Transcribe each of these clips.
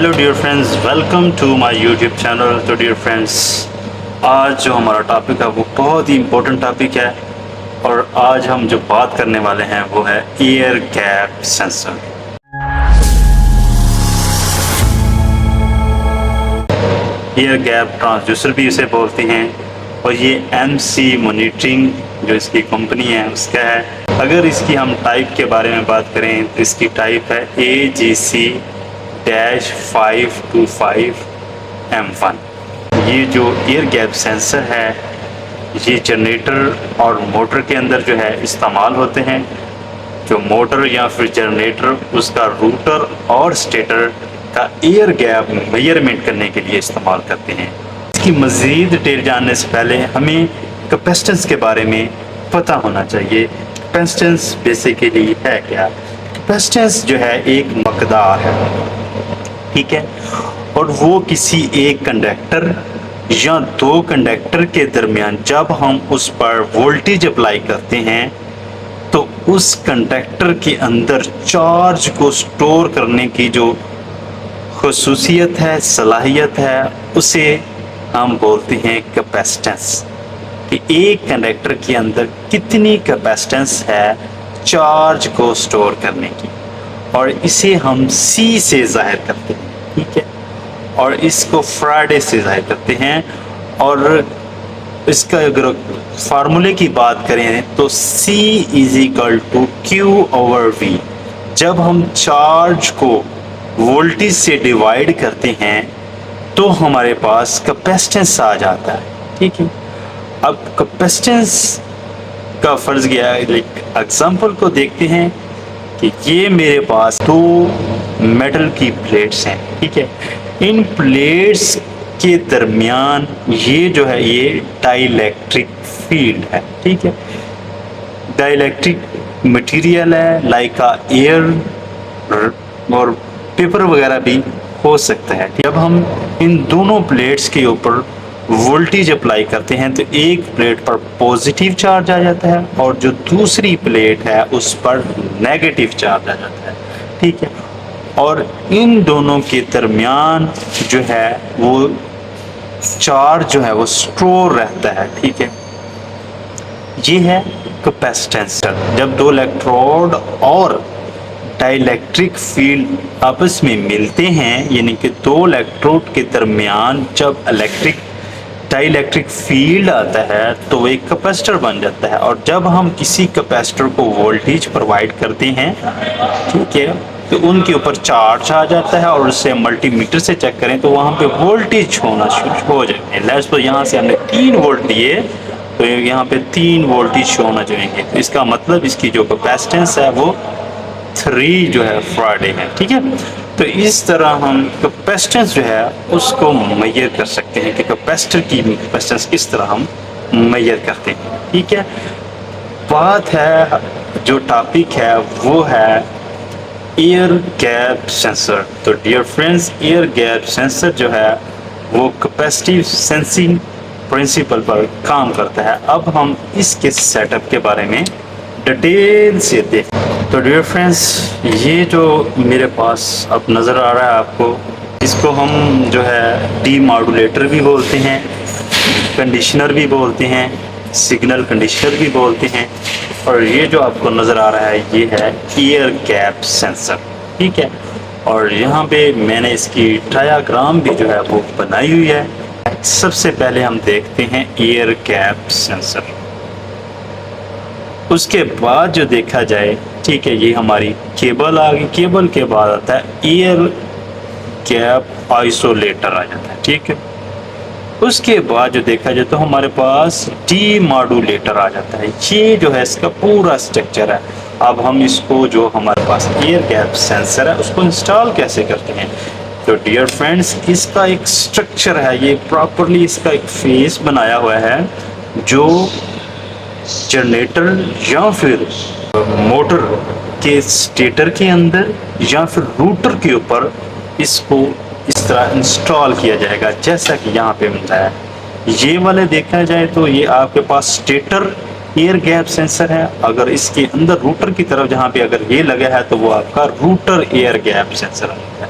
Hello dear friends, welcome to my YouTube channel. तो dear friends, आज जो हमारा टॉपिक है वो बहुत ही इम्पोर्टेंट टॉपिक है और आज हम जो बात करने वाले हैं वो है air gap sensor. Air gap transducer भी इसे बोलते हैं और ये MC मॉनिटरिंग जो इसकी कंपनी है उसका है। अगर इसकी हम टाइप के बारे में बात करें तो इसकी टाइप है AGC-525M1। ये जो एयर गैप सेंसर है ये जनरेटर और मोटर के अंदर जो है इस्तेमाल होते हैं। जो मोटर या फिर जनरेटर उसका रूटर और स्टेटर का एयर गैप मेजरमेंट करने के लिए इस्तेमाल करते हैं। इसकी मज़ीद डिटेल जानने से पहले हमें कैपेसिटेंस के बारे में पता होना चाहिए। कैपेसिटेंस बेसिकली है क्या? कैपेसिटेंस जो है एक मकदार है, ठीक है, और वो किसी एक कंडक्टर या दो कंडक्टर के दरमियान जब हम उस पर वोल्टेज अप्लाई करते हैं तो उस कंडक्टर के अंदर चार्ज को स्टोर करने की जो खसूसियत है, सलाहियत है, उसे हम बोलते हैं कैपेसिटेंस। कि एक कंडक्टर के अंदर कितनी कैपेसिटेंस है चार्ज को स्टोर करने की, और इसे हम C से ज़ाहिर करते हैं, ठीक है, और इसको फैराडे से ज़ाहिर करते हैं। और इसका अगर फार्मूले की बात करें तो C=Q/V। जब हम चार्ज को वोल्टेज से डिवाइड करते हैं तो हमारे पास कैपेसिटेंस आ जाता है, ठीक है। अब कैपेसिटेंस का फ़र्ज़ क्या है? एग्जाम्पल को देखते हैं कि ये मेरे पास दो मेटल की प्लेट्स हैं, ठीक है। इन प्लेट्स के दरमियान ये जो है ये डाइलेक्ट्रिक फील्ड है, ठीक है। डाइलेक्ट्रिक मटेरियल है, लाइक एयर और पेपर वगैरह भी हो सकता है। जब हम इन दोनों प्लेट्स के ऊपर वोल्टेज अप्लाई करते हैं तो एक प्लेट पर पॉजिटिव चार्ज आ जाता है और जो दूसरी प्लेट है उस पर नेगेटिव चार्ज आ जाता है, ठीक है। और इन दोनों के दरमियान जो है वो चार्ज जो है वो स्टोर रहता है, ठीक है। ये है कैपेसिटेंस। जब दो इलेक्ट्रोड और डाइलेक्ट्रिक फील्ड आपस में मिलते हैं, यानी कि दो इलेक्ट्रोड के दरमियान जब डाइलेक्ट्रिक फील्ड आता है तो वो एक कैपेसिटर बन जाता है। और जब हम किसी कैपेसिटर को वोल्टेज प्रोवाइड करते हैं, ठीक है, तो उनके ऊपर चार्ज आ जाता है और उससे मल्टीमीटर से चेक करें तो वहाँ पे वोल्टेज होना शुरू हो जाएंगे। लेट्स तो यहाँ से हमने 3 वोल्ट लिए तो यहाँ पे 3 वोल्टेज शो होना चाहिए। तो इसका मतलब इसकी जो कैपेसिटेंस है वो 3 जो है फैराडे है, ठीक है। तो इस तरह हम कैपेसिटेंस जो है उसको मेजर कर सकते हैं कि कैपेसिटर की कैपेसिटेंस किस तरह हम मेजर करते हैं, ठीक है। बात है जो टॉपिक है वो है एयर गैप सेंसर। तो dear friends, air gap sensor जो है वो कैपेसिटिव सेंसिंग प्रिंसिपल पर काम करता है। अब हम इसके सेटअप के बारे में डिटेल से देखते हैं। तो डियर फ्रेंड्स, ये जो मेरे पास अब नज़र आ रहा है आपको, इसको हम जो है डीमॉड्यूलेटर भी बोलते हैं, कंडीशनर भी बोलते हैं, सिग्नल कंडीशनर भी बोलते हैं। और ये जो आपको नज़र आ रहा है ये है एयर गैप सेंसर, ठीक है। और यहाँ पे मैंने इसकी डायग्राम भी जो है वो बनाई हुई है। सबसे पहले हम देखते हैं एयर गैप सेंसर। उसके बाद जो देखा जाए, ठीक है, ये हमारी केबल आ गई। केबल के बाद आता है एयर गैप आइसोलेटर आ जाता है, ठीक है। उसके बाद जो देखा जाए तो हमारे पास डीमॉड्यूलेटर आ जाता है। ये जो है इसका पूरा स्ट्रक्चर है। अब हम इसको जो हमारे पास एयर गैप सेंसर है उसको इंस्टॉल कैसे करते हैं? तो डियर फ्रेंड्स, इसका एक स्ट्रक्चर है, ये प्रॉपरली इसका एक फेस बनाया हुआ है जो जनरेटर या फिर मोटर के स्टेटर के अंदर या फिर रूटर के ऊपर इसको इस तरह इंस्टॉल किया जाएगा, जैसा कि यहाँ पे मिलता है। ये वाले देखा जाए तो ये आपके पास स्टेटर एयर गैप सेंसर है। अगर इसके अंदर रूटर की तरफ जहाँ पे अगर ये लगा है तो वो आपका रूटर एयर गैप सेंसर है।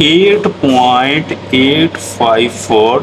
8.854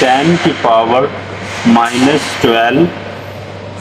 10⁻⁻12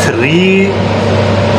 3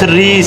3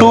2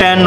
10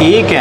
1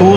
2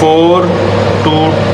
4 to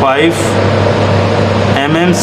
5 mm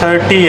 30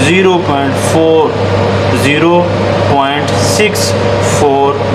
0.64